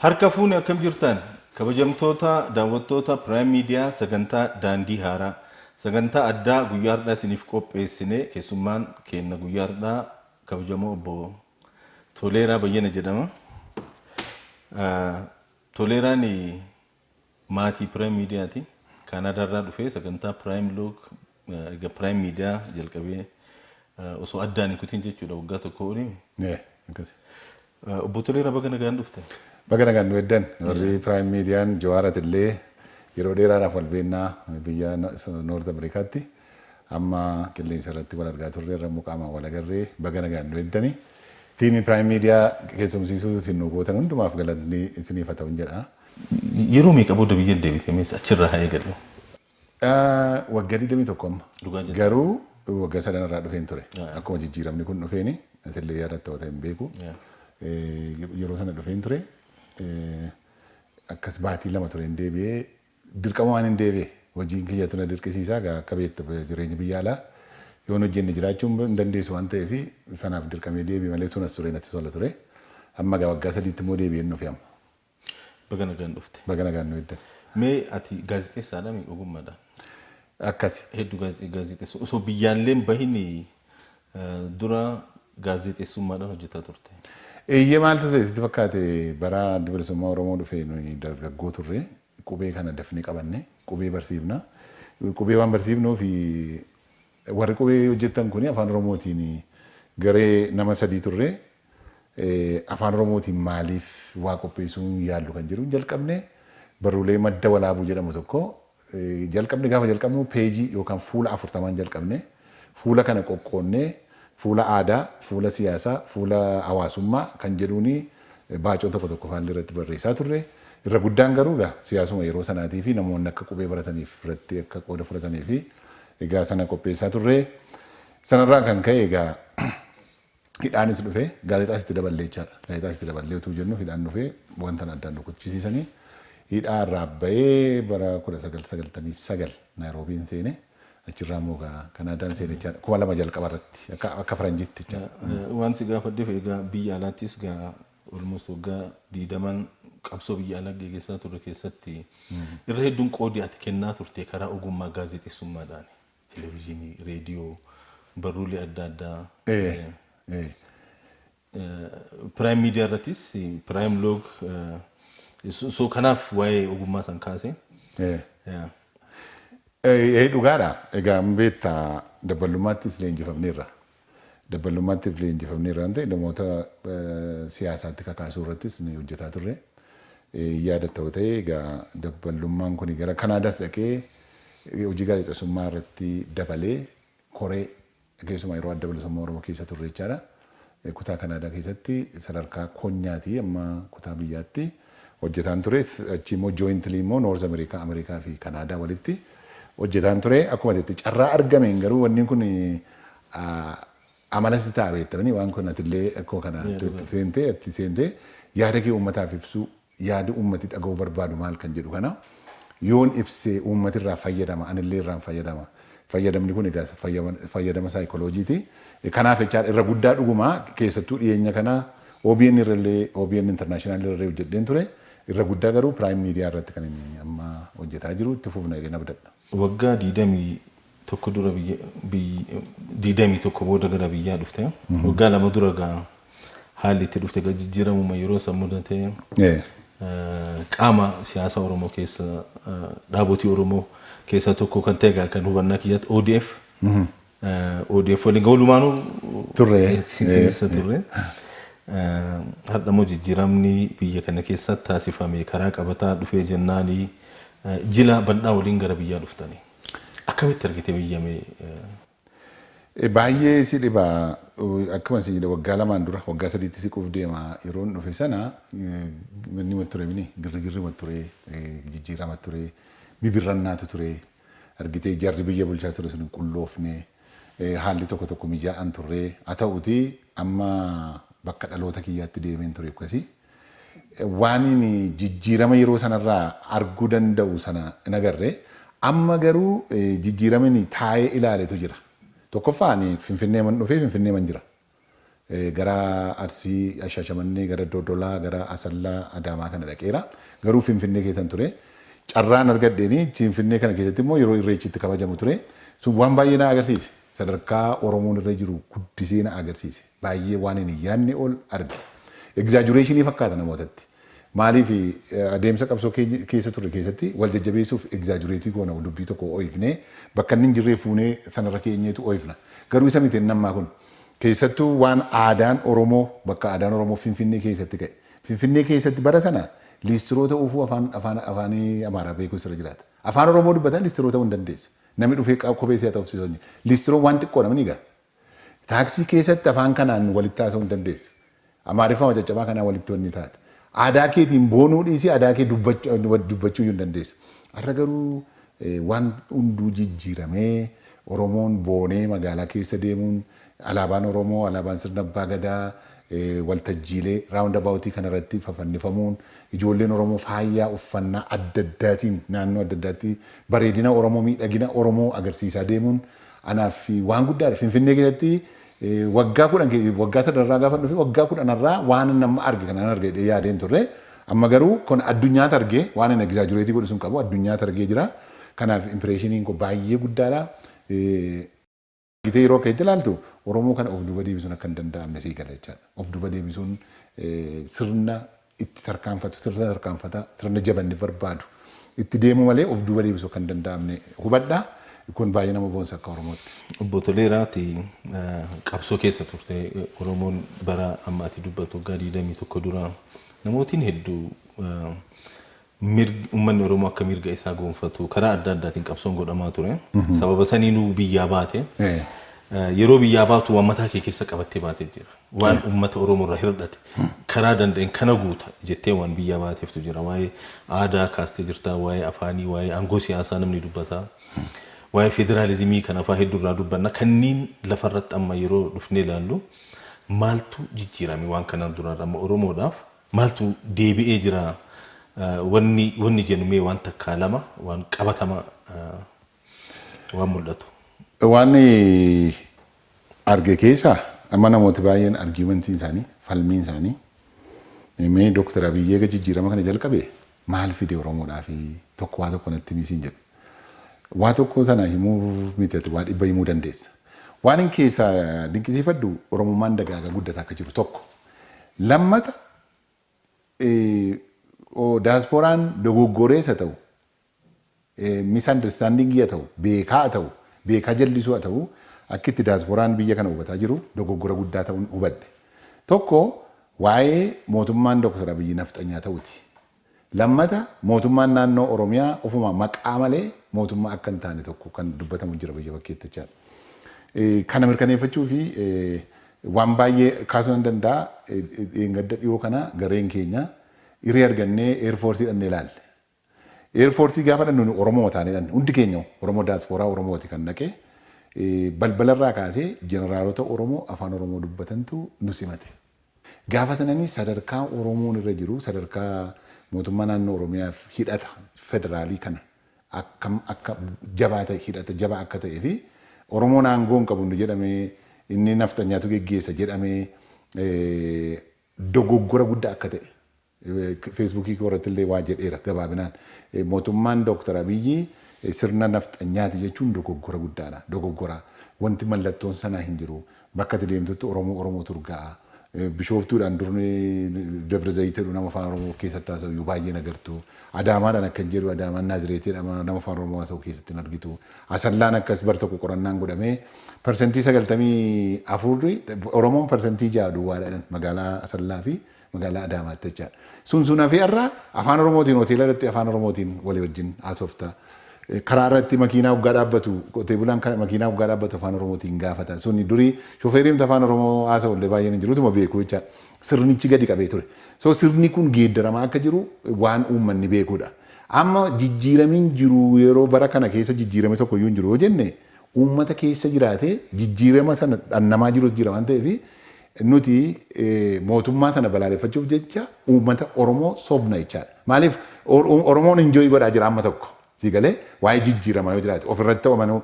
Harka fuuni akkam jirtan kabajamtoota daawwattoota Prime Media sagantaa daandii haaraa sagantaa addaa guyyaa har'aa isiniif qopheessine keessummaan keenya guyyaa har'aa kabajamoo obbo Toleeraa Bayyana jedhama. Toleeraan maatii Prime Mediaati. Kaanadaa irraa dhufee sagantaa Prime Media jalqabee osoo addaan hin kutin jechuudha waggaa tokko olii. Obbo Toleeraa baga nagaan dhufte. Baga nagaan nu eddan warri Prime Mediaan Jawaarat illee yeroo dheeraadhaaf wal beennaa biyya North Americaatti amma qilleensa irratti wal argaa turre irra muqaamaa wal agarree baga nagaan nu eddani. Tiimii Prime Media keessumsiisuu isin nu gootan hundumaaf galanni isiniif haa ta'u jedha. Yeroo meeqa booda biyya deebitee mees achirraa haa eegallu? Waggaa 21 amma. Garuu waggaa 3 irraa dhufeen ture. Akkuma jijjiiramni kun dhufeeni atillee yaadatta ta'uu hin beeku. Yeroo sana dhufeen ture. Akkas baatii 2 ture hin deebi'ee dirqama waan hin deebi'e hojiin kiyyatu na dirqisiisaa akka beektu jireenya biyya alaa yoon hojjenne jiraachuun hin dandeessu waan ta'eef sanaaf dirqamee deebi'e malee sunas ture natti tola ture. Amma waggaa 3tti immoo deebi'een nuuf amma. Baga nagaan dhufte. Baga nagaan nu eddan. Mee ati gaazexeessaadhaa mi ogummaadhaan? Akkasi. Hedduu gaazexeessa osoo biyyaallee bahin dura gaazexeessummaadhaan hojjetaa turte. Eeyyee maaltu ta'e fakkaate bara bilisummaa Oromoo dhufee nuyi dargaggoo turre qubee kana dafnee qabanne qubee barsiifna. Qubee waan barsiifnuuf warri qubee hojjetan kun afaan Oromootiin garee nama 3 turre afaan Oromootiin maaliif waa qopheessuun yaallu kan jiru jalqabne barruulee madda walaabuu jedhamu tokko jalqabne gaafa jalqabnu peejii yookaan fuula 40 jalqabne fuula kana qoqqoonnee fuula aadaa, fuula siyaasaa, fuula hawaasummaa kan jedhuuni baacoo tokko faalli irratti barreessaa turre. Irra guddaan garuu siyaasuma yeroo sanaatii fi namoonni akka qubee barataniif irratti akka qooda fudhatanii fi egaa sana qopheessaa turre. Sanarraa kan ka'e egaa hidhaanis dhufee gaazexaas itti daballee jechaadha. Gaazexaas itti daballee utuu jennu hidhaan dhufee wanta addaan dhukkubsiisanii hidhaa irraa ba'ee bara 1999 Naayiroobiin seenee achirraa immoo Kanaadaan seenee jechaadha. 2000 jalqaba irratti akka faranjiitti jechaadha. Waan si gaafadheef egaa biyya alaattis almost waggaa 20 qabsoo biyya alaa gaggeessaa turre keessatti irra hedduun qoodi ati kennaa turte karaa ogummaa gaazexeessummaadhaan televezyiinii, reediyoo, barruulee adda addaa. Prime Media irrattis Prime Log so kanaaf waa'ee ogummaa san kaase. Dhugaadha. Egaa beektaa dabalummaattis leenjifamneerra. Dabalummaattis leenjifamneerra waan ta'e namoota siyaasaatti kakaasuu irrattis ni hojjetaa turre. Yaadatta ta'u ta'e egaa dabalummaan kun gara Kanaadaas dhaqee hojii gaazexeessummaa irratti dabalee koree keessumaa yeroo adda bilisummaa Oromoo keessa turre jechaadha. Kutaa Kanaadaa keessatti sadarkaa konyaati amma kutaa biyyaatti hojjetaan ture. Achi immoo jointli immoo Noorz Ameerikaa fi Kanaadaa walitti hojjetaan ture. Akkuma jetti carraa argameen garuu wanni kun amala si ta'a beektanii waan kun atillee akkoo kana atti seentee yaada kee uummataaf ibsuu yaada uummati dhaga'uu barbaadu maal kan jedhu kana yoon ibsee uummati irraa fayyadama anillee irraan fayyadama. Fayyadamni kun egaa fayyadama saayikolojiiti. Kanaaf jecha irra guddaa dhugumaa keessattuu dhiyeenya kana OBN irrallee OBN International irrallee hojjedheen ture. Irra guddaa garuu Prime Media irratti kan inni amma hojjetaa jiru itti fufna jedhee abdadha. Waggaa 21 dura biyya 21 booda gara biyyaa dhufte. Waggaa 2 dura haalli itti dhufte jijjiiramuma yeroo san mudate. Qaama siyaasa Oromoo keessa dhaabotii Oromoo keessa tokko kan ta'e kan hubannaa kiyyaatti ODF. ODF waliin galumaanuu turre keessa turre. Har'a immoo jijjiiramni biyya kana keessatti taasifame karaa qabataa dhufee jennaanii jila bal'aa waliin gara biyyaa dhuftanii. Akkamitti argite biyyamee? Baay'ee si dhiba akkuma si waggaa 2 dura waggaa 3tti siquuf deema yeroo dhufe sana inni matti ture mini girgirri matti ture jijjiirama ture bibirrannaatu ture argitee jarri biyya bulchaa ture sun qulloofne haalli tokko mijaa'an turre haa ta'uti amma bakka dhaloota kiyyaatti deemeen ture akkasii waan inni jijjiirama yeroo sanarraa arguu danda'u sana hin agarre amma garuu jijjiiramni taa'ee ilaaletu jira. Tokkoffaan Finfinnee man dhufee Finfinnee man jira. gara Arsii Shaashamannee gara Dodolaa gara Asallaa Adaamaa kana dhaqeera. Garuu Finfinnee keessan ture. Carraan argadheeni Finfinnee kana keessatti immoo yeroo irreechitti kabajamu ture. Sun waan baay'ee na agarsiise. Sadarkaa Oromoon irra jiru guddisee na agarsiise. Baay'ee waan hin yaadne ol arge. Exaggeration fakkaata namootatti. Maaliif adeemsa qabsoo keessa ture keessatti wal jajjabeessuuf exaggerate goona dubbii tokko oofnee bakka inni jirree fuunee sanarra keenyeetu oofna. Garuu isa miti nammaa kun keessattuu waan aadaan Oromoo bakka aadaan Oromoo Finfinnee keessatti ka'e. Finfinnee keessatti bara sana listiroota uufuu afaan Amaaraa beekuu sirra jiraata. Afaan Oromoo dubbatan listiroota hin dandeessu. Namni dhufee kophee si'a ta'uuf sisoonni. Listiroo waan xiqqoo namni egaa. Taaksii keessatti afaan kanaan walitti haasa'uu hin dandeessu. Amaariffaa caccabaa kanaan walitti wanni taate. Aadaa keetiin boonuu dhiisii aadaa kee dubbachuu hin dandeessu. Har'a garuu waan hunduu jijjiiramee Oromoon boonee magaalaa keessa deemuun alaabaan Oromoo alaabaan sirna abbaa gadaa waltajjiilee raawunda baawutii kanarratti fafannifamuun ijoolleen Oromoo faayyaa uffannaa adda addaatiin naannoo adda addaatti bareedina Oromoo miidhagina Oromoo agarsiisaa deemuun anaaf waan guddaadha. Finfinnee keessatti waggaa sadarraa gaafa dhufe waggaa kudhanarraa waan nama arge kanan arge yaadeen turre amma garuu kun addunyaatti arge waan hin exaggerate godhu sun qabu addunyaatti argee jira. Kanaaf impressionin ko baay'ee guddaadha. Gitee yeroo akka itti ilaaltu Oromoo kana of duuba deebisuun akka hin danda'amne sii gala jechaadha. Of duuba deebisuun sirna itti tarkaanfatu sirna jabanni barbaadu itti deemu malee of duuba deebisuu akka hin danda'amne hubadhaa. Kun baay'ee nama boonsa akka Oromootti. Obbo Toleeraati qabsoo keessa turte Oromoon bara ammaatti dubbatu gaarii 21 dura namootiin hedduu uummanni Oromoo akka mirga isaa gonfatu karaa adda addaatiin qabsoon godhamaa ture. Sababa saniinuu biyyaa baate. Yeroo biyyaa baatu waan mataa kee keessa qabattee baatee jira. Waan uummata Oromoo irraa hirdhate karaa danda'een kana guuta jettee waan biyyaa baateeftu jira. Waa'ee aadaa kaastee jirta, waa'ee afaanii, waa'ee aangoo siyaasaa namni dubbata. Waa'ee federaalizimii kan afaan hedduu irraa dubbanna kanneen lafarratti amma yeroo dhufnee ilaallu maaltu jijjiirame waan kanaan duraan amma Oromoodhaaf maaltu deebi'ee jira wanni jennumee waan takkaa lama waan qabatama waan mul'atu. Waan arge keessa amma namooti baay'een argumentiin isaanii falmiin isaanii mee Dr. Abiyyee jijjiirama kana jalqabe maal fide Oromoodhaaf tokko waa tokko natti misiin jedhu. Waa tokko sana himuu miti waa dhibba himuu dandeessa. Waan hin keessa dinqisiifadhu Oromummaan dagaagaa guddataa akka jiru tokko. Lammata diasporaan dogoggoree haa ta'u misunderstanding haa ta'u beekaa jallisuu haa ta'u akka itti diasporaan biyya kana hubataa jiru dogoggora guddaa ta'uun hubadde. Tokko waa'ee mootummaan Dr. Abiyyi nafxanyaa ta'uuti. Lammata mootummaan naannoo Oromiyaa ofuma maqaa malee mootummaa akka hin taane tokko kan dubbatamu jira biyya bakkeetti jechaadha. Kana mirkaneeffachuu fi waan baay'ee kaasuu hin danda'a. Gadda dhiyoo kana gareen keenya hiree argannee eerfoortii dhannee ilaalle. Eerfoortii gaafa dhannu Oromoo taanedhaan hundi keenya Oromoo daasporaa Oromooti kan dhaqee balbalarraa kaasee jeneraalota Oromoo afaan Oromoo dubbatantu nu simate. Gaafa sananii sadarkaa Oromoon irra jiru sadarkaa mootummaa naannoo Oromiyaaf hidhata federaalii kana akka jabaa ta'e hidhata jabaa akka ta'ee fi Oromoon aangoo hin qabu jedhamee inni nafxanyaatu geggeessa jedhamee dogoggora guddaa akka ta'e feesbuukii irratti illee waa jedheera gabaabinaan mootummaan Dr. Abiyyi sirna nafxanyaati jechuun dogoggora guddaadha. Dogoggora wanti mallattoon sanaa hin jiru bakka itti deemtutti Oromoo turgaa'a. Bishooftuudhaan durni Dabra Zayitee nama afaan Oromoo keessatti haasa'u baay'ee nagartu. Adaamaadhaan akka jedhu Adaamaan Naazireetiidhaan nama afaan Oromoo haasa'u keessatti argitu. Asallaan akkas bar tokko qorannaan godhamee parsentii 94 Oromoon parsentii 6 duwwaadhaan magaalaa Asallaa fi magaalaa Adaamaatti jechaadha. Sun fi irraa afaan Oromootiin hoteela irratti afaan Oromootiin walii wajjin haasofta. Karaa irratti makiinaa waggaa dhaabbatu qotee bulaan makiinaa waggaa dhaabbatu afaan Oromootiin gaafata. Sunni durii shofeeriin afaan Oromoo haasa'u illee baay'een jiru tuma beeku jechaadha. Sirnichi gadi qabee ture. So sirni kun geeddaramaa akka jiru waan uummanni beekudha. Amma jijjiiramiin jiru yeroo bara kana keessa jijjiirame tokko iyyuu hin jiru yoo jenne uummata keessa jiraatee jijjiirama sana dhannamaa jiru jira waan ta'eef nuti mootummaa sana balaaleffachuuf jecha uummata Oromoo sobna jechaadha. Maaliif Oromoon injooyi godhaa jira amma tokko. Sigalee waa'ee jijjiiramaa yoo jiraate ofirratti oomanuu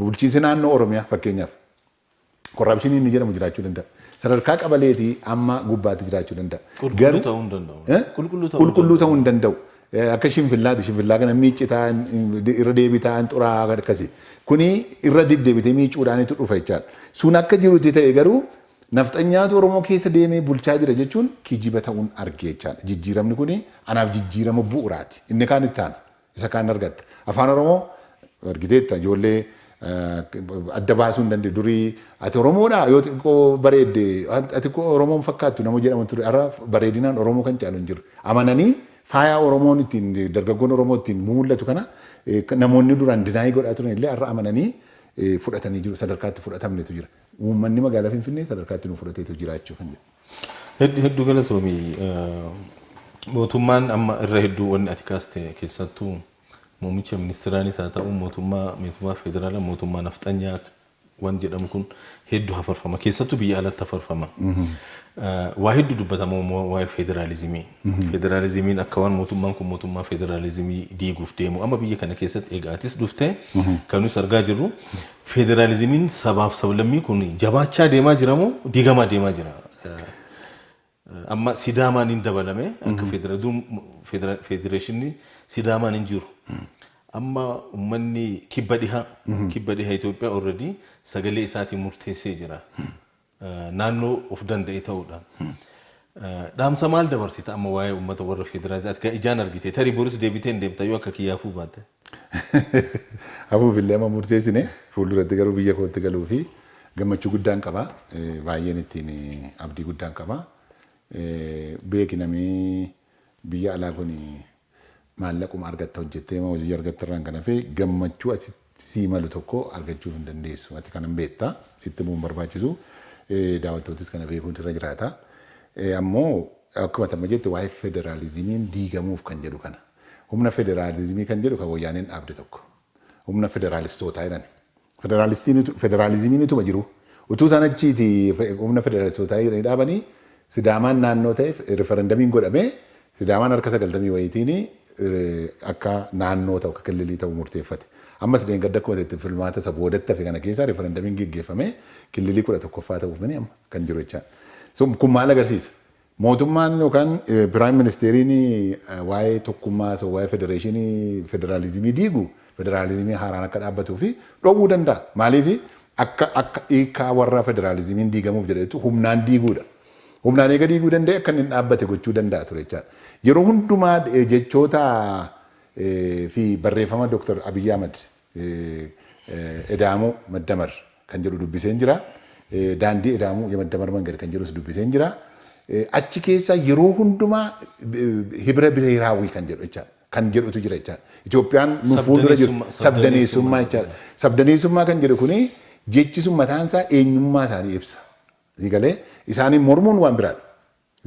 bulchiinsi naannoo Oromiyaa fakkeenyaaf Korraapshinii inni jedhamu jiraachuu danda'a. Sadarkaa qabaleetii amma gubbaatti jiraachuu danda'a. Qulqulluu ta'uu hin danda'u. Qulqulluu ta'uu hin danda'u. Akka shinfillaati. Shinfillaa kana miiccitaan irra deebitaan xuraa'aa akkasii. Kuni irra deddeebitee miicuudhaanitu dhufa jechaadha. Sun akka jirutti ta'e garuu nafxanyaatu Oromoo keessa deemee bulchaa jira jechuun kijiba ta'uun argee jechaadha. Jijjiiramni kuni anaaf jijjiirama bu'uuraati. Inni kaan itti aana. Isa kaan argatta. Afaan Oromoo argiteetta ijoollee adda baasuu hin dandeenye durii ati Oromoodha yoo xiqqoo bareedde ati Oromoon fakkaattu nama jedhamu ture har'a bareedinaan Oromoo kan caalu hin jiru. Amananii faaya Oromoon ittiin dargaggoon Oromoo ittiin mul'atu kana namoonni duraan dinaayii godhaa turan illee har'a amananii fudhatanii jiru sadarkaatti fudhatamnetu jira. Uummanni magaalaa Finfinnee sadarkaatti nu fudhateetu jiraachuu kan jedhu. Hedduu galatoomii mootummaan amma irra hedduu wanni ati kaaste keessattuu muummicha ministeeraanis haa ta'u mootummaa federaalaa mootummaa nafxanyaa waan jedhamu kun hedduu hafarfama keessattuu biyya alatti hafarfama. Waa hedduu dubbatama waa'ee federaalizimii. Federaalizimiin akka waan mootummaan kun mootummaa federaalizimii diiguuf deemu amma biyya kana keessatti eegaatis dhuftee kan nuti argaa jirru federaalizimiin sabaaf sablammii kun jabaachaa deemaa jiramoo diigamaa deemaa jira. Amma sidaamaan hin dabalame akka federeeshinii sidaamaan hin jiru. Amma uummanni kibba dhihaa Itoophiyaa already sagalee isaatiin murteessee jira. Naannoo of danda'e ta'uudhaan. Dhaamsa maal dabarsita amma waa'ee uummata warra federaalizaati kan ijaan argite tarii boris deebitee hin deemta yoo akka kiyyaafuu baatte. Hafuufillee amma murteessine fuulduratti garuu biyya kootti galuu fi gammachuu guddaan qaba. Baay'een ittiin abdii guddaan qaba. Beeki namni biyya alaa kun maallaquma argatta hojjettee hojii argatta irraan kan hafe gammachuu asitti sii malu tokko argachuuf hin dandeessu. Ati kanan beekta sitti bu'uun barbaachisu daawwattootis kana beekuun irra jiraata. Ammoo akkuma tamma jette waa'ee federaalizimiin diigamuuf kan jedhu kana. Humna federaalizimii kan jedhu kan wayyaaneen dhaabde tokko. Humna federaalistootaa jedhan. Federaalizimiin utuma jiru. Utuu isaan achiiti humna federaalistootaa dhaabanii Sidaamaan naannoo ta'eef referendamiin godhamee Sidaamaan harka 90 wayitiin akka naannoo ta'u akka killilii ta'u murteeffate. Ammas gadda akkuma ta'etti filmaata isa boodatti hafe kana keessa referendamiin geggeeffamee killilii 11ffaa ta'uuf mani amma kan jiru jechaa. Kun maal agarsiisa? Mootummaan yookaan piraayim ministeeriin waa'ee tokkummaa waa'ee federeeshinii federaalizimii diigu federaalizimii haaraan akka dhaabbatuu fi dhoowwuu danda'a. Maaliif akka hiikaa warra federaalizimiin diigamuuf jedhetu humnaan diiguudha. Humnaan eega diiguu danda'e akka inni dhaabbate gochuu danda'a ture jechaadha. Yeroo hundumaa jechoota fi barreeffama Dr. Abiy Ahmed Edamuu Maddamar kan jedhu dubbiseen jira. Daandii Edamuu Maddamar Mangad kan jedhus dubbiseen jira. Achi keessa yeroo hundumaa hibira bireeraawii kan jedhu jechaadha. Kan jedhutu jira jechaadha. Itoophiyaan nu fuuldura jiru sabdaneessummaa jechaadha. Sabdaneessummaa kan jedhu kuni jechi sun mataan isaa eenyummaa isaanii ibsa. Digalee isaaniin mormuun waan biraadha.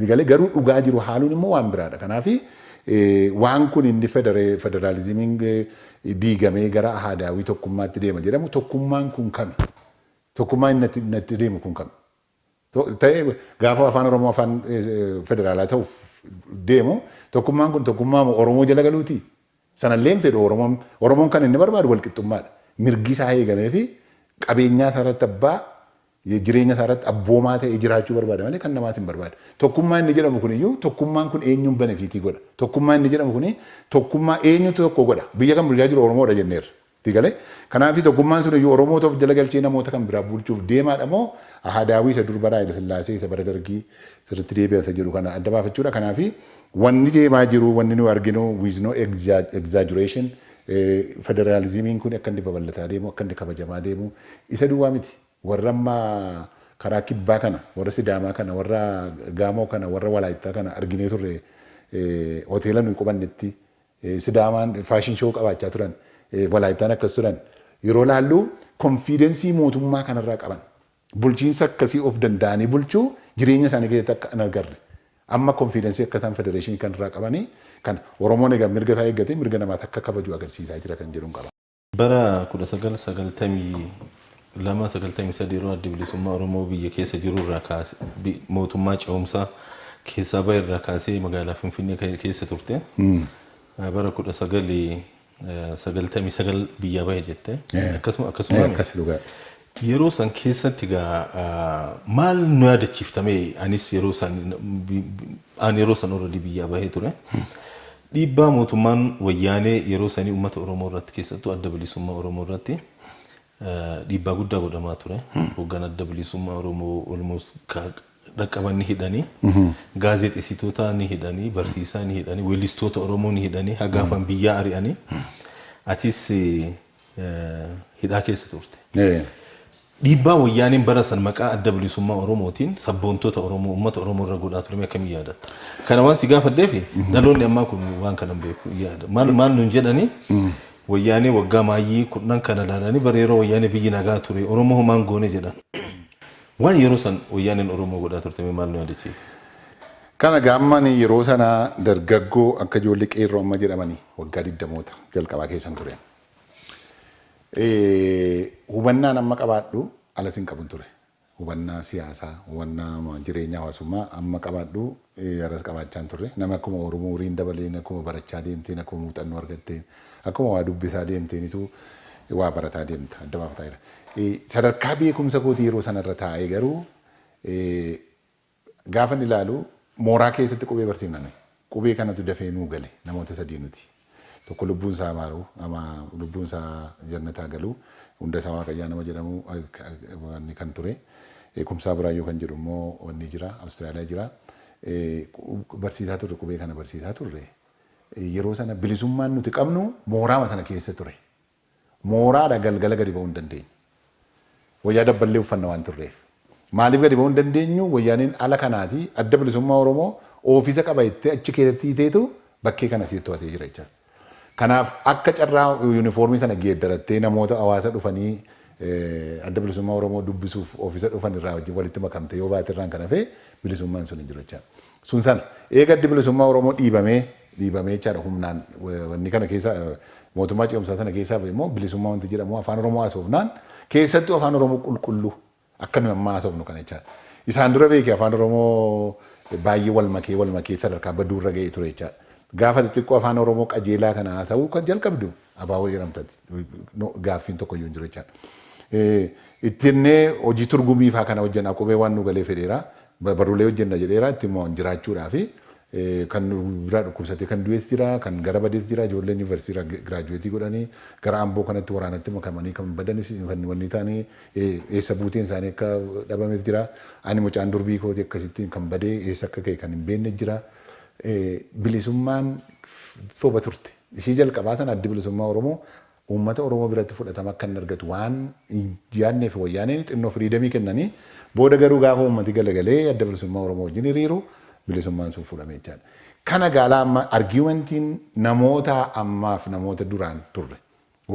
Digalee garuu dhugaa jiru haaluun immoo waan biraadha. Kanaaf waan kun inni federaalizimiin diigamee gara aadaawii tokkummaatti deema jedhamu tokkummaan kun kami? Tokkummaan inni deemu kun kami? Ta'ee gaafa afaan Oromoo afaan federaalaa ta'uuf deemu tokkummaan kun tokkummaa Oromoo jala galuuti. Sanallee fedhu Oromoon kan inni barbaadu walqixxummaadha. Mirgi isaa eegamee fi qabeenyaa isaarratti abbaa jireenya isaarratti abboomaa ta'ee jiraachuu barbaada malee kan namaatiin barbaada. Tokkummaa inni jedhamu kun iyyuu tokkummaan kun eenyuun benefiitii godha. Tokkummaa inni jedhamu kun tokkummaa eenyutu tokko godha. Biyya kan bulchaa jiru Oromoodha jenneerra. Digalee kanaaf tokkummaan sun iyyuu Oromoota of jala galchee namoota kan biraa bulchuuf deemaadha moo aadaawii isa dur bara Haayile Sillaasee isa bara Dargii sirriitti deebi'ata jedhu kana adda baafachuudha. Kanaaf wanni deemaa jiru wanni nu arginu with no exaggeration federaalizimiin kun akka inni babal'ataa deemu akka inni kabajamaa deemu isa duwwaa miti. Warra amma karaa kibbaa kana warra Sidaamaa kana warra Gaamoo kana warra Walaayittaa kana arginee turre hoteela nuyi qubannetti Sidaamaan faashin shoo qabaachaa turan Walaayittaan akkas turan yeroo laallu konfiidensii mootummaa kanarraa qaban bulchiinsa akkasii of danda'anii bulchuu jireenya isaanii keessatti akka hin agarre amma konfiidensii akka isaan federeeshinii kanarraa qabanii kan Oromoon egaa mirga isaa eeggatee mirga namaatti akka kabaju agarsiisaa jira kan jedhuun qaba. Bara 1993 yeroo adda bilisummaa Oromoo biyya keessa jiru irraa kaasee mootummaa ce'umsaa keessaa bahe irraa kaasee magaalaa Finfinnee keessa turte. Bara 1999 biyya bahe jette. Akkasuma yeroo san keessatti gaa maal nu yaadachiiftame anis yeroo san already biyyaa bahee ture. Dhiibbaa mootummaan wayyaanee yeroo sanii uummata Oromoo irratti keessattuu adda bilisummaa Oromoo irratti dhiibbaa guddaa godhamaa ture. Hoggan adda bilisummaa Oromoo almost dhaqqaban ni hidhanii, gaazexeessitoota ni hidhanii, barsiisaa ni hidhanii, weellistoota Oromoo ni hidhanii, hagaafan biyyaa ari'anii. Atis hidhaa keessa turte. Dhiibbaa wayyaaniin bara san maqaa adda bilisummaa Oromootiin sabboontoota Oromoo uummata Oromoo irra godhaa ture akkamii yaadatta? Kana waan si gaafadheef dhaloonni ammaa kun waan kana beeku yaada. Maal nuun jedhanii wayyaanee waggaa maayyii kudhan kana ilaalanii bara yeroo wayyaanee biyyi nagaa ture Oromoo homaan goone jedhan. Waan yeroo san wayyaaneen Oromoo godhaa turte maal nu yaadachiifte? Kana gaamman yeroo sana dargaggoo akka ijoollee qeerroo amma jedhamanii waggaa 20moota jalqabaa keessan ture. Hubannaan amma qabaadhu alas hin qabun ture. Hubannaa siyaasaa, hubannaa jireenya hawaasummaa amma qabaadhu alas qabaachaan turre. Nama akkuma Oromoo uriin dabaleen akkuma barachaa deemteen akkuma muuxannoo argatteen akkuma waa dubbisaa deemteenitu waa barataa deemta adda baafataa jira. Sadarkaa beekumsa kootii yeroo sanarra taa'ee garuu gaafa ilaalu mooraa keessatti qubee barsiifname. Qubee kanatu dafee nuu gale namoota sadii nuti. Tokko lubbuun isaa maaru ama lubbuun isaa jannataa galu hunda isaa waaqayyaa nama jedhamu wanni kan ture. Kumsaa Biraayyuu kan jedhu immoo wanni jira Awustiraaliyaa jira. Barsiisaa turre qubee kana barsiisaa turre. Yeroo sana bilisummaan nuti qabnu mooraa sana keessa ture. Mooraadha galgala gadi ba'uu hin dandeenyu. Wayyaa dabballee uffanna waan turreef. Maaliif gadi ba'uu hin dandeenyu wayyaaniin ala kanaati adda bilisummaa Oromoo ofiisa qaba jettee achi keessatti hiiteetu bakkee kana sitti to'atee jira jechaadha. Kanaaf akka carraa yuunifoormii sana geeddarattee namoota hawaasa dhufanii adda bilisummaa Oromoo dubbisuuf ofiisa dhufan irraa wajjin walitti makamte yoo baate irraan kan hafe bilisummaan sun hin jiru jechaadha. Sun sana eega adda bilisummaa Oromoo dhiibamee jechaadha humnaan wanni kana keessa mootummaa ce'umsaa sana keessaa immoo bilisummaa wanti jedhamu afaan Oromoo haasofnaan keessattuu afaan Oromoo qulqulluu akka nu amma haasofnu kana jechaadha. Isaan dura beekee afaan Oromoo baay'ee wal makee sadarkaa baduurra ga'ee ture jechaadha. Gaafa xixiqqoo afaan Oromoo qajeelaa kana haasa'uu kan jalqabdu abaaboo jedhamtatti gaaffiin tokko iyyuu hin jiru jechaadha. Ittinnee hojii turgumii fa'aa kana hojjenna qubee waan nu galee fedheera baruulee hojjenna jedheera itti immoo jiraachuudhaaf kan biraa dhukkubsatee kan du'es jira kan gara badees jira ijoolleen yuunivarsiitii giraajuweetii godhanii gara amboo kanatti waraanatti makamanii kan badanis wanni ta'anii eessa buuteen isaanii akka dhabames jira ani mucaan durbii kooti akkasittiin kan badee eessa akka ka'e kan hin beekne jira. Bilisummaan soba turte. Ishii jalqabaa sana addi bilisummaa Oromoo uummata Oromoo biratti fudhatama akka hin argatu waan yaadnee fi wayyaaneen xinnoo firiidamii kennanii booda garuu gaafa uummati galagalee adda bilisummaa Oromoo wajjin hiriiru bilisummaan sun fudhame jechaadha. Kana gaalaa amma argiiwantiin namoota ammaaf namoota duraan turre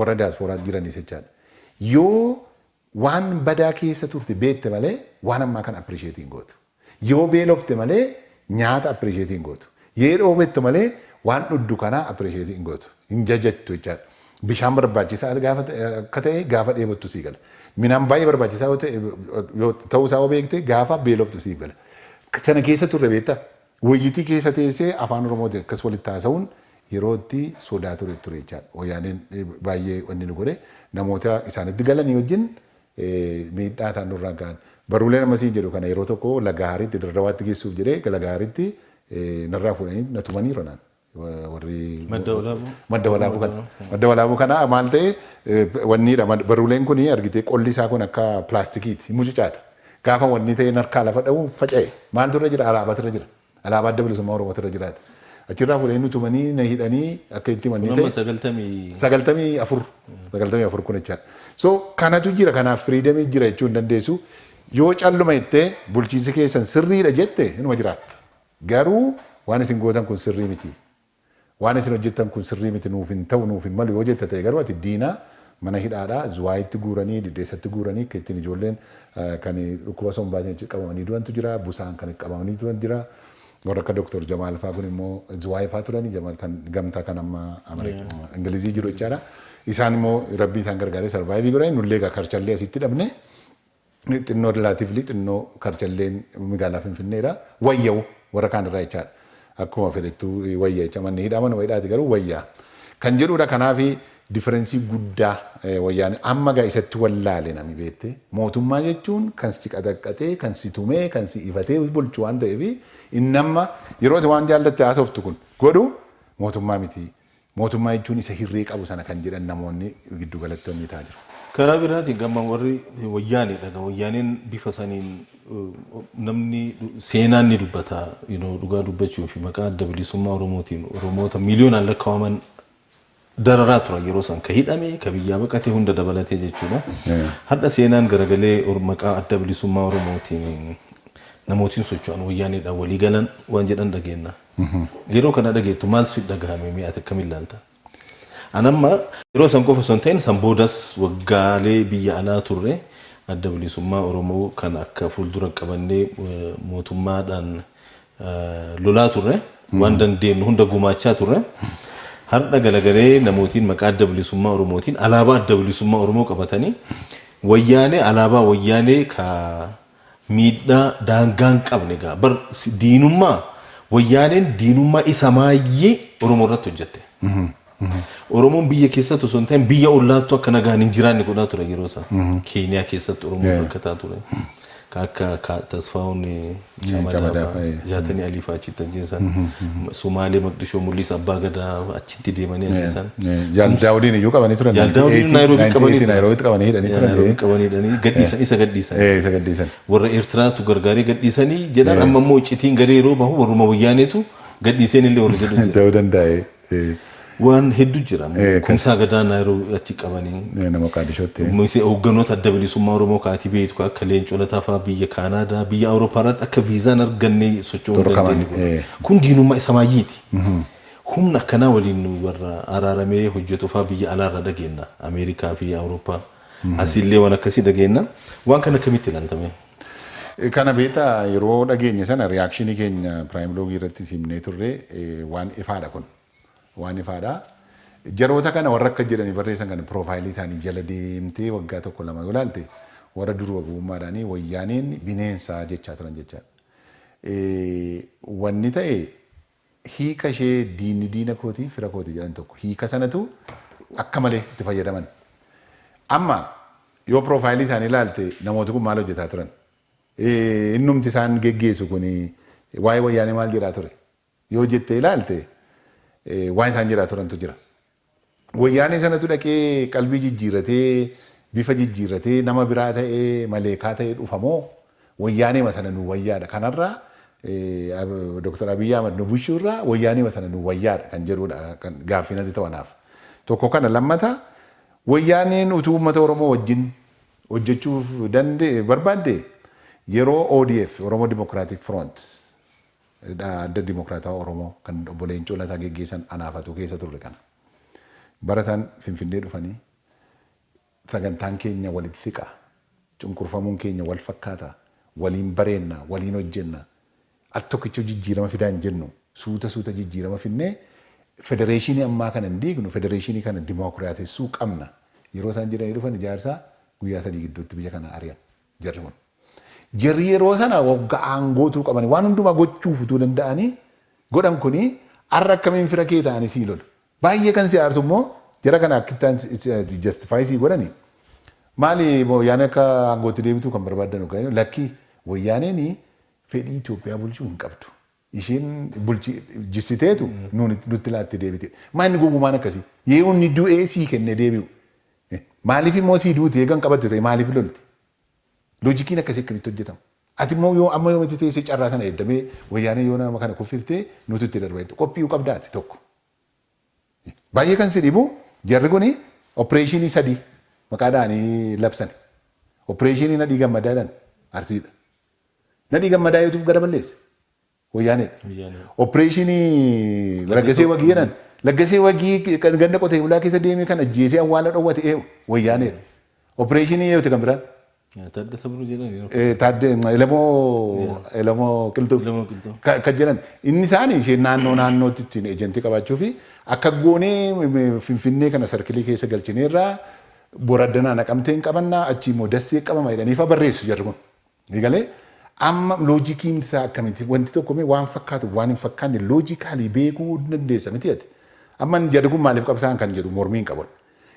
warra diyaaspooraa jiranis jechaadha. Yoo waan badaa keessa turte beekte malee waan ammaa kan appiriisheetiin gootu. Yoo beelofte malee nyaata appiriisheetiin gootu. Yoo dhoobette malee waan dhuddu kanaa appiriisheetiin gootu. Hin jajattu jechaadha. Bishaan barbaachisaa akka ta'e gaafa dheebottu sii gala. Midhaan baay'ee barbaachisaa ta'uu isaa beekte gaafa beeloftu sii gala. Sana keessa turre beektaa? Wayyitii keessa teessee afaan Oromootiin akkas walitti haasa'uun yeroo itti sodaa ture jechaadha. Wayyaaneen baay'ee wanni nu godhe namoota isaanitti galanii wajjin miidhaa ta'an nurraan ka'an. Baruulee namasii jedhu kana yeroo tokko Lagaaritti Dirdawaatti geessuuf jedhee Lagaaritti narraa fuudhanii na tumanii ronaan. Warri madda walaabuu kana maal ta'e wanniidha baruuleen kun argitee qolli isaa kun akka pilaastikiiti mucucaata. Gaafa wanni ta'e narkaa lafa dha'uun faca'e maaltu irra jira alaabaatu irra jira. Alaabaa adda bilisummaa Oromootu irra jiraata. Achirraa fuudhanii nu tumanii na hidhanii akka itti wanni ta'e 94 kun jechaadha. So kanatu jira kanaaf firiidamii jira jechuu hin dandeessu. Yoo calluma jettee bulchiinsi keessan sirriidha jette inuma jiraatta. Garuu waan isin gootan kun sirrii miti. Waan isin hojjettan kun sirrii miti nuuf hin ta'u nuuf hin malu yoo jette ta'e garuu ati diinaa mana hidhaadhaa zuwaayitti guuranii diddeessatti guuranii akka ittiin ijoolleen kan dhukkuba sombaatiin qabamanii du'antu jira busaan kan qabamanii du'an jira. Warra akka Dr. Jamaal fa'aa kun immoo zuwaayii fa'aa turanii Jamaal kan gamtaa kan amma Ingilizii jiru jechaadha. Isaan immoo rabbii isaan gargaaree sarvaayivii godhanii nullee egaa karchallee asitti dhabne xinnoo rilaatiivlii xinnoo karchalleen magaalaa Finfinneedha wayya'u warra kaan irraa jechaadha. Akkuma fedhettuu wayyaa jecha manni hidhaa mana wayiidhaati garuu wayyaa. Kan jedhudha kanaafi differensii guddaa wayyaanee amma gaa isatti wallaale nami beekte mootummaa jechuun kan si qaxaqqatee kan si tumee kan si ifatee bulchu waan ta'eef inni amma yeroo waan jaallatte haasoftu kun godhu mootummaa miti. Mootummaa jechuun isa hirree qabu sana kan jedhan namoonni giddu galattoonni ta'aa jiru. Karaa biraatiin gamma warri wayyaaneedha. Wayyaaneen bifa saniin namni seenaan ni dubbata dhugaa dubbachuu fi maqaa adda bilisummaa Oromootiin Oromoota miliyoonaan lakkaa'aman dararaa turan yeroo san ka hidhame ka biyyaa baqatee hunda dabalatee jechuudha. Hadda seenaan garagalee maqaa adda bilisummaa Oromootiin namootiin socho'an wayyaaneedhaan walii galan waan jedhan dhageenya. Yeroo kana dhageettu maal si dhagahame mi'aate akkamiin ilaalta? Anamma yeroo san qofa osoo hin ta'in san boodas waggaalee biyya alaa turre adda bilisummaa Oromoo kan akka fuuldura qabannee mootummaadhaan lolaa turre waan dandeenyu hunda gumaachaa turre. Har'a galagalee namootiin maqaa adda bilisummaa Oromootiin alaabaa adda bilisummaa Oromoo qabatanii wayyaanee alaabaa wayyaanee ka miidhaa daangaan qabne gaa bar diinummaa wayyaaneen diinummaa isa maayyee Oromoo irratti hojjette. Oromoon biyya keessatti osoo hin ta'in biyya ollaattu akka nagaan hin jiraanne godhaa ture yeroo isaa. Keeniyaa keessatti Oromoo rakkataa ture. Akka Tasfaa'uun Camadaafaa jaatanii Aliifaa achitti ajjeesan. Somaalee Maqdishoo Mul'isa Abbaa Gadaa achitti deemanii ajjeesan. Jaaldaawudiin iyyuu qabanii turan. Jaaldaawudiin Naayiroobii qabanii turan. Naayiroobiitti qabanii hidhanii turan. Naayiroobii qabanii hidhanii gadhiisan isa gadhiisan. Isa gadhiisan. Warra Eertiraatu gargaaree gadhiisanii jedhan amma immoo iccitiin garee yeroo bahu warruma wayyaaneetu gadhiiseen illee warra jedhu jira. Ta'uu danda'e. Waan hedduu jira. Kumsaa Gadaa Naayiroobii achi qabanii. Nama Qaadishootti. Hoogganoota adda bilisummaa Oromoo kaatii beektu akka Leencoo Lataa fa'aa biyya Kaanaadaa biyya Awurooppaa irratti akka viizaan argannee socho'uu dandeenye. Kun diinummaa isa maayyiiti. Humna akkanaa waliin warra araaramee hojjetu fa'aa biyya alaarra dhageenya. Ameerikaa fi Awurooppaa. Asiillee waan akkasii dhageenya. Waan kana akkamitti ilaaltame? Kana beektaa yeroo dhageenya sana riyaakshinii keenya piraayim loogii irratti simnee turre waan ifaadha kun. Waan ifaadha. Jaroota kana warra akka jedhanii barreessan kana piroofaayilii isaanii jala deemtee waggaa tokko lama yoo ilaalte warra duruu ogummaadhaanii wayyaaneen bineensaa jechaa turan jechaadha. Wanni ta'e hiika ishee diina kootii fira kootii jedhan tokko hiika sanatu akka malee itti fayyadaman. Amma yoo piroofaayilii isaanii ilaalte namooti kun maal hojjetaa turan? Innumti isaan geggeessu kun waa'ee wayyaanee maal jedhaa ture? Yoo jettee ilaalte waan isaan jedhaa turantu jira. Wayyaanee sanatu dhaqee qalbii jijjiirratee bifa jijjiirratee nama biraa ta'ee maleekaa ta'ee dhufamoo wayyaanee masana nu wayyaadha. Kanarraa Dr. Abiy Ahmed nu bushuurraa wayyaanee masana nu wayyaadha kan jedhudha kan gaaffinatti ta'anaaf. Tokko kana lammata wayyaaneen utuu uummata Oromoo wajjin hojjechuuf barbaadde yeroo ODF Oromoo Democratic Front adda dimokiraataa Oromoo kan obbo Leencoo Lataa geggeessan anaafatu keessa turre kana. Barataan Finfinnee dhufanii sagantaan keenya walitti siqa cunqurfamuun keenya wal fakkaata waliin bareenna waliin hojjenna attokkicha jijjiirama fidaa hin jennu suuta jijjiirama finnee federeeshinii ammaa kana hin diignu federeeshinii kana dimokiraatessuu qabna yeroo isaan jedhanii dhufan ijaarsaa guyyaa 3 gidduutti biyya kana ari'an jarri kun. Jarri yeroo sana waggaa aangootuu qabani waan hundumaa gochuuf utuu danda'anii godhan kuni har'a akkamiin fira kee ta'anii sii lolu. Baay'ee kan si aarsu immoo jara kana akkittaan justify sii godhani. Maali wayyaanee akka aangootti deebituu kan barbaadan ogaa lakki wayyaaneen fedhii Itoophiyaa bulchuu hin qabdu. Isheen jissiteetu nutti laatti deebite. Maalni gogumaan akkasii yoo inni du'ee sii kennee deebi'u. Maaliif immoo sii duute eegan qabattu ta'e maaliif lolti? Loojikiin akkasii akkamitti hojjetama? Ati immoo yoo amma yoo teessee carraa sana eeddamee wayyaanee yoo nama kana kuffiftee nuti itti darbeetti qophii qabdaati tokko. Baay'ee kan si dhibu jarri kuni opereeshinii 3 maqaadhaanii labsan. Opereeshinii Nadhii Gammadaadhaan Arsiidha. Nadhii Gammadaa yoo tuuf gara balleesse wayyaanee. Opereeshinii Laggasee Wagii jedhan Laggasee Wagii ganda qotee bulaa keessa deemee kan ajjeesee awwaala dhowwate wayyaanee. Opereeshinii yoo kan biraan. Taaddasa Birruu jedhan Elamoo Qilxuu kan jedhan inni isaanii ishee naannootti ittiin ejentii qabaachuu fi akka goonee Finfinnee kana sarkilii keessa galchineerraa boraddanaa naqamteen qabannaa achii immoo dassee qabama jedhaniifa barreessu jarri kun. Egalee amma loojikiin isaa akkamitti wanti tokko waan fakkaatu waan hin fakkaanne loojikaalii beekuu dandeessa miti ati. Amma jarri kun maaliif qabsaan kan jedhu mormiin qaban.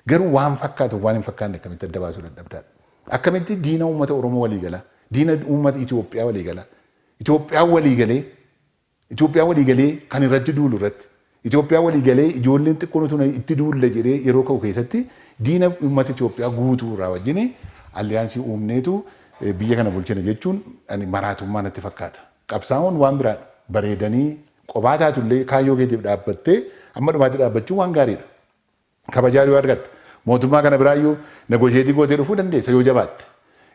Garuu waan fakkaatu waan hin fakkaanne akkamitti adda baasuu dadhabdaadha. Akkamitti diina uummata Oromoo walii gala, diina uummata Itoophiyaa walii gala, Itoophiyaa walii galee kan irratti duulu irratti, Itoophiyaa walii galee ijoolleen xiqqoon tun itti duulle jedhee yeroo ka'u keessatti diina uummata Itoophiyaa guutuu irraa wajjin alliyaansii uumneetu biyya kana bulchina jechuun maraatummaa natti fakkaata. Qabsaa'uun waan biraan bareedanii qophaa taatullee kaayyoo keetiif dhaabbattee amma dhumaatti dhaabbachuun waan gaariidha. Kabajaa yoo argatte mootummaa kana biraayyuu negosheetii gootee dhufuu dandeessa yoo jabaatte.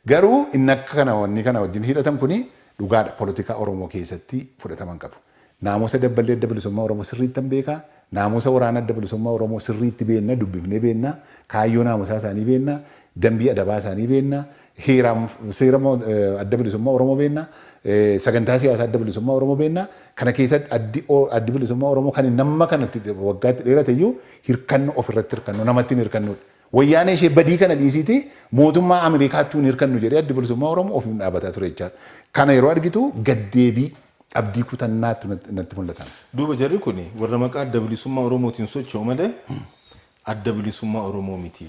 Garuu inni akka kana wanni kana wajjin hidhatan kuni dhugaadha poolitikaa Oromoo keessatti fudhataman qabu. Naamusa dabballee adda bilisummaa Oromoo sirriitti hin beekaa. Naamusa waraana adda bilisummaa Oromoo sirriitti beenna dubbifnee beenna. Kaayyoo naamusaa isaanii beenna. Dambii adabaa isaanii beenna. Seera adda bilisummaa Oromoo beenna. Sagantaa siyaasaa adda bilisummaa Oromoo beenna. Kana keessatti addi bilisummaa Oromoo kan nama kanatti waggaatti dheerate iyyuu hirkannu ofirratti hirkannu namatti hin hirkannuudha. Wayyaanee ishee badii kana dhiisiiti mootummaa Ameerikaattuu hin hirkannu jedhee addi bilisummaa Oromoo ofiin dhaabbataa ture jechaadha. Kana yeroo argitu gaddeebii abdii kutannaatti natti mul'atan. Duuba jarri kun warra maqaa adda bilisummaa Oromootiin socho'u malee adda bilisummaa Oromoo miti.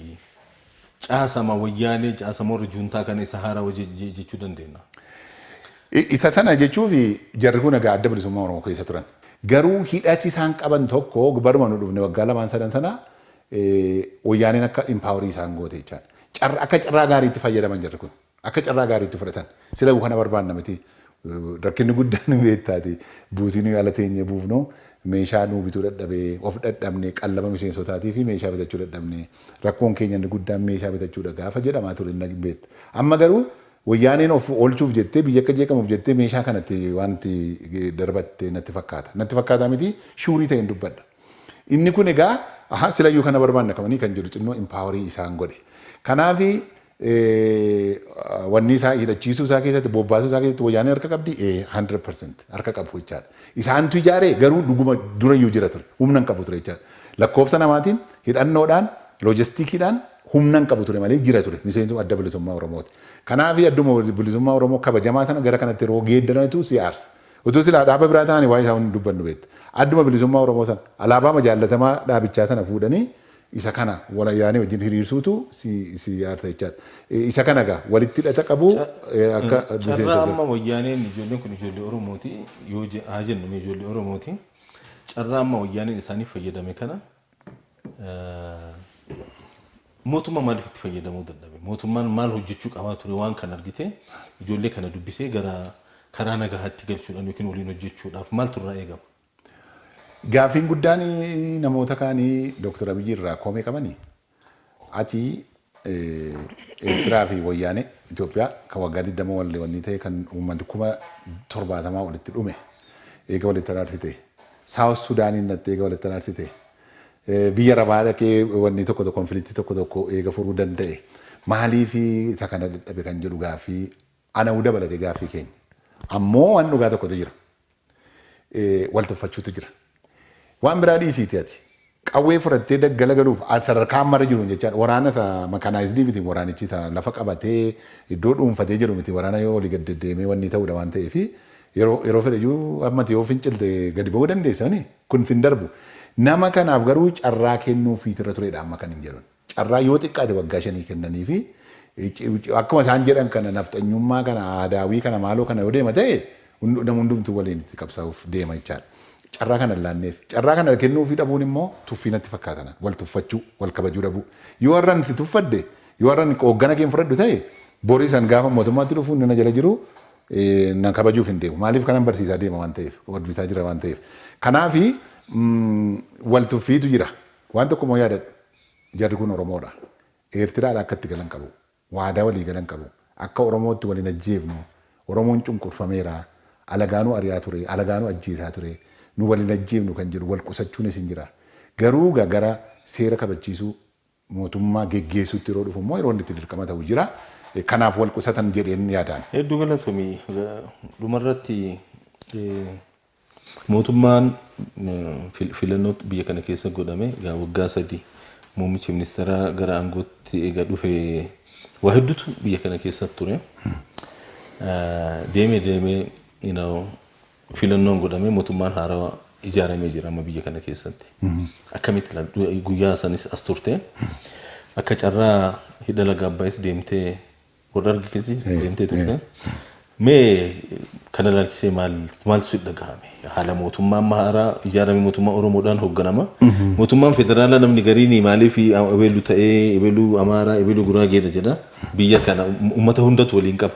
Caasama wayyaanee caasama warra juuntaa kana isa haaraa hojii jechuu dandeenya. Isa sana jechuuf jarri kun egaa adda bilisummaa Oromoo keessa turan. Garuu hidhati isaan qaban tokko baruma nu dhufne waggaa lamaan sadan sana wayyaaneen akka impaawarii isaan goote jechaadha. Akka carraa gaariitti fayyadaman jarri kun. Akka carraa gaariitti fudhatan. Sila kana barbaanna miti. Rakkinni guddaan beektaati. Buusiin ala teenyee buufnu meeshaa nuu bituu dadhabee of dadhabnee qallaba miseensotaatii fi meeshaa bitachuu dadhabnee rakkoon keenya inni guddaan meeshaa bitachuudha gaafa jedhamaa ture inni beekta. Amma garuu wayyaaneen of oolchuuf jettee biyya akka jeeqamuuf jettee meeshaa kanatti wanti darbatte natti fakkaata. Natti fakkaata miti shuurii ta'een dubbadha. Inni kun egaa silayyuu kana barbaanna qabanii kan jiru xinnoo impaawarii isaan godhe. Kanaafi wanni isaa hidhachiisuu isaa keessatti bobbaasuu isaa keessatti wayyaanee harka qabdi 100% harka qabu jechaadha. Isaantu ijaaree garuu dhuguma durayyuu jira ture humna hin qabu ture jechaadha. Lakkoofsa namaatiin hidhannoodhaan loojistikiidhaan humna hin qabu ture malee jira ture miseensa adda bilisummaa Oromooti. Kanaaf adduma bilisummaa Oromoo kabajamaa sana gara kanatti yeroo geeddaranitu si aarsa. Utuu silaa dhaaba biraa ta'anii waa'ee isaa hundi dubbannu beekta. Adduma bilisummaa Oromoo sana alaabaa jaallatamaa dhaabichaa sana fuudhanii isa kana wayyaanee wajjin hiriirsuutu si aarsa jechaadha. Isa kana egaa walitti hidhata qabu akka carraa amma wayyaaneen ijoolleen kun ijoollee Oromooti yoo haa jennu ijoollee Oromooti. Carraa amma wayyaaneen isaaniif fayyadame kana mootummaa maaliif itti fayyadamuu dadhabe? Mootummaan maal hojjechuu qabaa ture waan kan argite ijoollee kana dubbisee gara karaa nagaatti galchuudhaan yookiin waliin hojjechuudhaaf maaltu irraa eegama? Gaaffiin guddaan namoota kaanii Dr. Abiyyi irraa komee qabanii ati Eertiraa fi wayyaanee Itoophiyaa kan waggaa 20 wallee wanni ta'e kan uummanni 70,000 walitti dhume eega walitti araarsite Saawus Sudaaniin nattee eega walitti araarsite biyya rabaa dhaqee wanni tokko konfiliiktii tokko eega furuu danda'e maaliif isa kana dadhabe kan jedhu gaaffii ana dabalate gaaffii keenya. Ammoo waan dhugaa tokkotu jira. Wal tuffachuutu jira. Waan biraa dhiisiiti ati. Qawwee fudhattee daggala galuuf sadarkaa ammarra jiru jechaadha. Waraana makaanaayizidii miti waraanichi lafa qabatee iddoo dhuunfatee jiru miti waraana yoo olii gad deddeemee wanni ta'uudha waan ta'eef yeroo fedhayyuu ammati yoo fincilte gadi ba'uu dandeessani kun hin darbu. Nama kanaaf garuu carraa kennuu fiitirra turedha amma kan hin jedhan. Carraa yoo xiqqaate waggaa 5 kennanii fi akkuma isaan jedhan kana nafxanyummaa kana aadaawii kana maaloo kana yoo deema ta'e nama hundumtuu waliin itti qabsaa'uuf deema jechaadha. Carraa kana laanneef. Carraa kana kennuufii dhabuun immoo tuffii natti fakkaatan wal tuffachuu wal kabajuu dhabuu. Yoo warran itti tuffadde yoo warran hooggana kee fudhadhu ta'e borii san gaafa mootummaatti dhufuun nana jala jiru na kabajuuf hin deemu. Maaliif kanan barsiisaa deema waan ta'eef wadbisaa jira waan ta'eef. Kanaafi wal tuffiitu jira. Waan tokko moo yaadadhu. Jarri kun Oromoodha. Eertiraadha akka itti galan qabu. Waadaa walii galan qabu. Akka Oromootti waliin ajjeefnu. Oromoon cunqurfameera. Alagaanuu ari'aa ture. Alagaanuu ajjeesaa ture. Nu waliin ajjeefnu kan jedhu wal qusachuunis hin jira. Garuu gara seera kabachiisuu mootummaa geggeessuutti yeroo dhufu immoo yeroo itti dirqama ta'u jira. Kanaaf wal qusatan jedheen yaadaan. Hedduu galatoomii dhumarratti mootummaan filannoo biyya kana keessa godhame waggaa 3 muummichi ministeeraa gara aangootti eega dhufe waa hedduutu biyya kana keessatti ture. Deemee filannoon godhamee mootummaan haarawaa ijaaramee jira amma biyya kana keessatti. Akkamitti guyyaa sanis as turte. akka carraa hidha laga Abbaayis deemtee warra argisiisi deemtee turte. Mee kana laalchisee maaltu si dhagahame? Haala mootummaan haaraa ijaarame mootummaa Oromoodhaan hoogganama. Mootummaan federaalaa namni gariin maaliif ebeelu ta'ee ebeelu Amaaraa ebeelu Guraageedha jedha. Biyya kana uummata hundatu waliin qaba.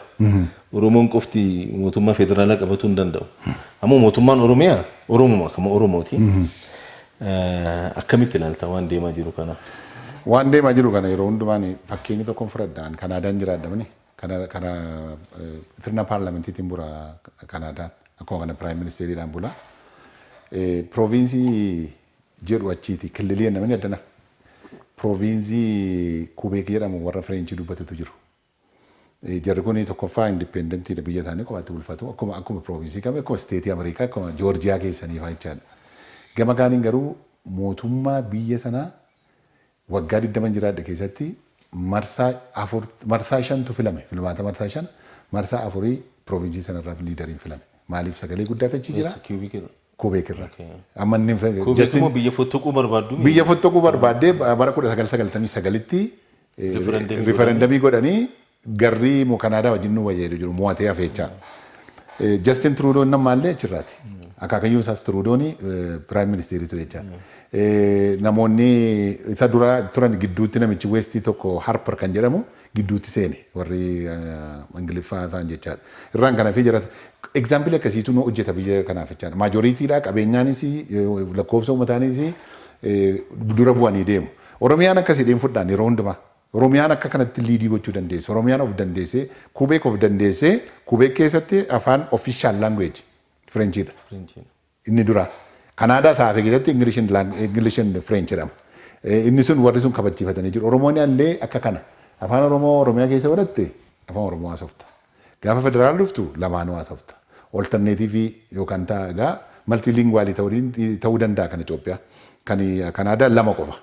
Oromoon qofti mootummaa federaalaa qabatuu hin danda'u. Ammoo mootummaan Oromiyaa Oromuma kama Oromooti. Akkamitti ilaalta waan deemaa jiru kana? Waan deemaa jiru kana yeroo hundumaan fakkeenyi tokkoon fudhadhaan Kanaadaan jiraadhamani. Kana sirna paarlamentiitiin bula Kanaadaan akkuma kana piraayim ministeeriidhaan bula. Proviinsii jedhu achiiti kililii namni addana. Proviinsii Kubeek jedhamu warra Fireenchii dubbatutu jiru. Jarri kun tokkoffaa indipendentiidha biyya isaanii qofaatti bulfatu akkuma proviinsii kame akkuma steetii Ameerikaa akkuma Joorjiyaa keessanii fa'aa jechaadha. Gama kaaniin garuu mootummaa biyya sanaa waggaa 20 jiraadha keessatti marsaa 5tu filame filmaata marsaa 5 marsaa 4 proviinsii sanarraa liidariin filame. Maaliif sagalee guddaa achi jira? Kubeek irra. Amma inni Kubeek immoo biyya fottoquu barbaaddu. Biyya fottoquu barbaadde bara 1999tti riferendamii godhanii garrii Kanaadaa wajjin nu wayyeedu jiru mo'atee hafeechaa. Justin Trudeau namaallee achirraati. Akaakayyuu isaas Trudeau'n piraayim ministeerii ture jecha. Namoonni isa dura turan gidduutti namichi Westii tokko Harper kan jedhamu gidduutti seene warri Ingiliffaa ta'an jechaadha. Irraan kana fi jirata. Egzaampilii akkasiitu nu hojjeta biyya kanaaf jechaadha. Maajoriitiidha qabeenyaanis lakkoofsa uummataanis dura bu'anii deemu. Oromiyaan akkasii deemfudhaan yeroo hundumaa. Oromiyaan akka kanatti liidii gochuu dandeesse. Oromiyaan of dandeessee Kubeek of dandeessee Kubeek keessatti afaan official language Frenchidha. Inni dura. Kanaadaa taa'ee keessatti English and French jedhama. Inni sun warri sun kabachiifatanii jiru. Oromoon illee akka kana. Afaan Oromoo Oromiyaa keessa godhatte afaan Oromoo haasofta. Gaafa federaal dhuftu lamaanuu haasofta. Olterneetiivii yookaan taa'aa maltilinguwaalii ta'uu danda'a kan Itoophiyaa. Kan Kanaadaa lama qofa.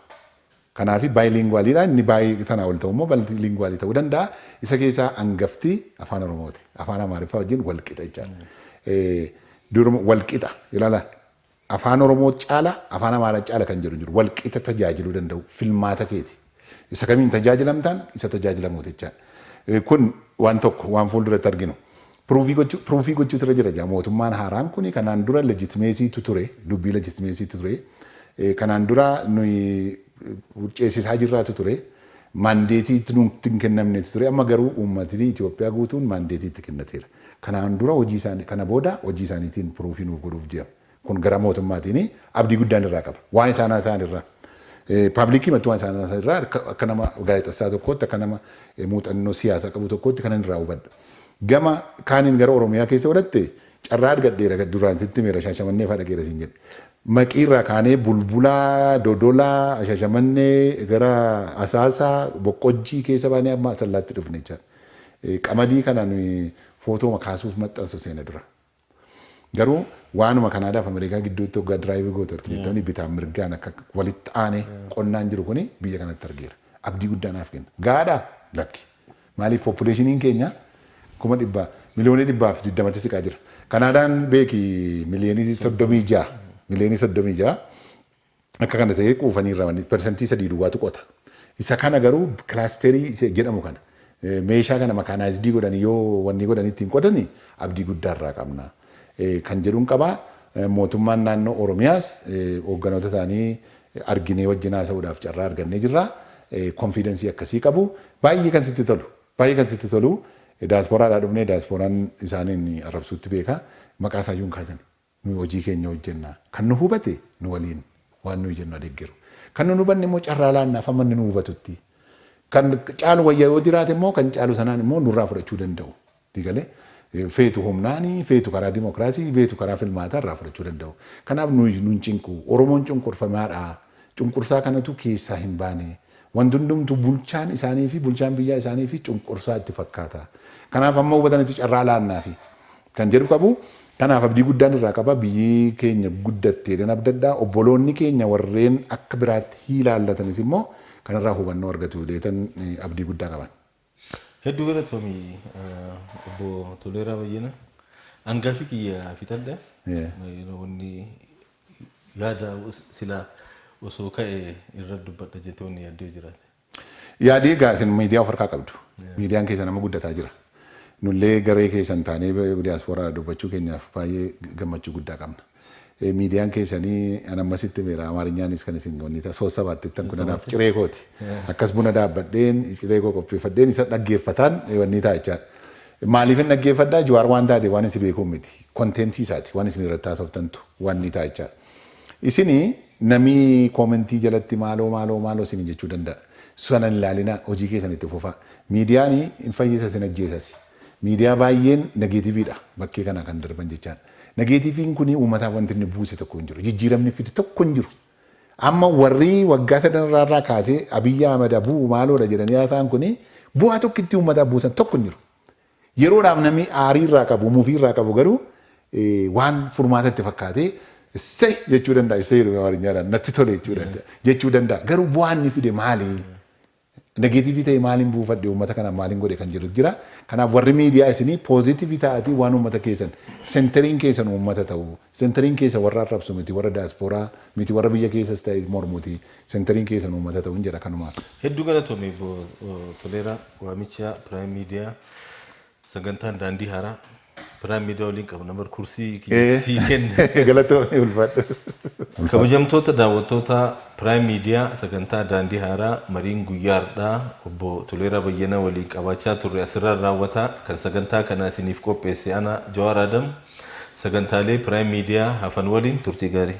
Kanaaf baayiliinguwaaliidha inni baay'ee tanaa ol ta'u immoo baayiliinguwaalii ta'uu danda'a. Isa keessaa hangafti afaan Oromooti. Afaan Amaariffaa wajjin walqixa jechaadha. Duruma walqixa ilaala. Afaan Oromoo caala afaan Amaaraa caala kan jedhu jiru walqixa tajaajiluu danda'u filmaata keeti. Isa kamiin tajaajilamtaan isa tajaajilamuuti jechaadha. Kun waan tokko waan fuulduratti arginu. Pruufii gochuutu irra jira. Mootummaan haaraan kun kanaan dura legitimeesiitu ture dubbii legitimeesiitu ture. Kanaan dura nuyi ceesisaa jirraatu ture. Maandeetiitti nutti hin kennamnetu ture. Amma garuu uummatni Itoophiyaa guutuun maandeetiitti kennateera. Kanaan dura hojii isaanii kana booda hojii isaaniitiin pruufii nuuf godhuuf jira. Kun gara mootummaatiin abdii guddaan irraa qaba. Waan isaan irraa. Paablikii mattuu waan isaan irraa akka nama gaazexessaa tokkootti akka nama muuxannoo siyaasaa qabu tokkootti kan irraa hubadha. Gama kaaniin gara Oromiyaa keessa godhatte carraa argadheera duraan sitti meera Shaashamannee fa'aa dhageera siin jedhe. Maqiirraa kaanee bulbulaa, dodolaa, Shaashamannee gara Asaasaa, Boqqojjii keessa baanee amma Asallaatti dhufne jechaadha. Qamadii kanaan footoo kaasuuf maxxansu seena dura. Garuu waanuma Kanaadaaf Ameerikaa gidduutti hoggaa diraayivii gootorti jettanii bitaan mirgaan akka walitti aanee qonnaan jiru kuni biyya kanatti argeera. Abdii guddaa naaf kenna. Gaadhaa lakki. Maaliif poppuleeshiniin keenya 1,220,000 siqaa jira. Kanaadaan beeki miliyoonii 36 akka kana ta'ee quufanii irraa persentii 3 duwwaatu qota. Isa kana garuu kilaasterii jedhamu kana meeshaa kana makaanaayizidii godhanii yoo wanni godhanii ittiin qotanii abdii guddaa irraa qabna. Kan jedhuun qabaa mootummaan naannoo Oromiyaas hoogganoota isaanii arginee wajjin haasa'uudhaaf carraa argannee jirra. Konfiidensii akkasii qabu baay'ee kan sitti tolu. Baay'ee kan sitti tolu daasporaadhaa dhufnee daasporaan isaaniin arrabsuutti beeka maqaa isaayyuun kaasan. Nu hojii keenya hojjenna. Kan nu hubate nu waliin waan nuyi jennu adeeggiru. Kan nu hubanne immoo carraa laannaaf amma nu hubatutti. Kan caalu wayyaa yoo jiraate immoo kan caalu sanaan immoo nurraa fudhachuu danda'u. Digalee feetu humnaanii, feetu karaa dimokiraasii, feetu karaa filmaataa irraa fudhachuu danda'u. Kanaaf nuun cinqu. Oromoon cunqurfamaadha. Cunqursaa kanatu keessaa hin baane. Wanti hundumtu bulchaan isaanii fi bulchaan biyyaa isaanii fi cunqursaa itti fakkaata. Kanaaf amma hubatanitti carraa laannaafi kan jedhu qabu. Kanaaf abdii guddaan irraa qaba biyyi keenya guddattee dan abdaddaa obboloonni keenya warreen akka biraatti hiilaallatanis immoo kanarraa hubannoo argatu deetan abdii guddaa qaban. Hedduu galatoomii obbo Toleeraa Bayyana hangafii kiyya fitadha. Wanni yaada silaa osoo ka'e irra dubbadha jettee wanni yaaddoo jiraate. Yaadii gaasin miidiyaa of harkaa qabdu. Miidiyaan keessa nama guddataa jira. Nullee garee keessan taanee diyaaspooraa dubbachuu keenyaaf baay'ee gammachuu guddaa qabna. Miidiyaan keessanii anammasitti meera Amaarinyaanis kan isin gonnita soosa baattettan kun anaaf ciree kooti. Akkas buna dhaabbadheen ciree koo qopheeffadheen isa dhaggeeffatan wanni ta'a jechaadha. Maaliif hin dhaggeeffadhaa Jawaar waan taate waan isin beekuu miti. Konteentii isaati waan isin irratti haasoftantu wanni ta'a jechaadha. Isinii namni koomentii jalatti maaloo isin jechuu danda'a. Sana ilaalina hojii keessan itti fufaa. Miidiyaan hin fayyisa isin ajjeesasi. Miidiyaa baay'een negeetiiviidha bakkee kana kan darban jechaan. Negeetiiviin kun uummataaf wanti inni buuse tokko hin jiru. Jijjiiramni fide tokko hin jiru. Amma warri waggaa sadarraa kaasee Abiyyi Ahmad abuu maaloodha jedhanii haasa'an kun bu'aa tokko itti uummataaf buusan tokko hin jiru. Yeroodhaaf namni aarii irraa qabu, muufii irraa qabu garuu waan furmaatatti fakkaatee sai jechuu danda'a. Sai yeroo Amaarinyaan natti tole jechuu danda'a. Garuu bu'aan inni fide maali? Negeetiivii ta'e maaliin buufadhe uummata kana maaliin godhe kan jiru jira. Kanaaf warri miidiyaa isinii poozitiivii ta'atii waan uummata keessan seentariin keessan uummata ta'u. Seentariin keessa warra arrabsu miti warra diyaaspooraa miti warra biyya keessas ta'e mormuti. Seentariin keessan uummata ta'u hin jedha kanumaaf. Hedduu galatoomii Toleeraa waamicha Piraayim Miidiyaa sagantaan daandii haaraa Piraayim Miidiyaa waliin qabu namar kursii sii kenne. Galatoomii ulfaadhu. Kabajamtoota daawwattoota Piraayim Miidiyaa sagantaa daandii haaraa mariin guyyaardhaa obbo Toleeraa Bayyanaa waliin qabaachaa turre asirraan raawwataa kan sagantaa kana isiniif qopheesse ana Jawaar Adam sagantaalee Piraayim Miidiyaa hafan waliin turtii gaarii.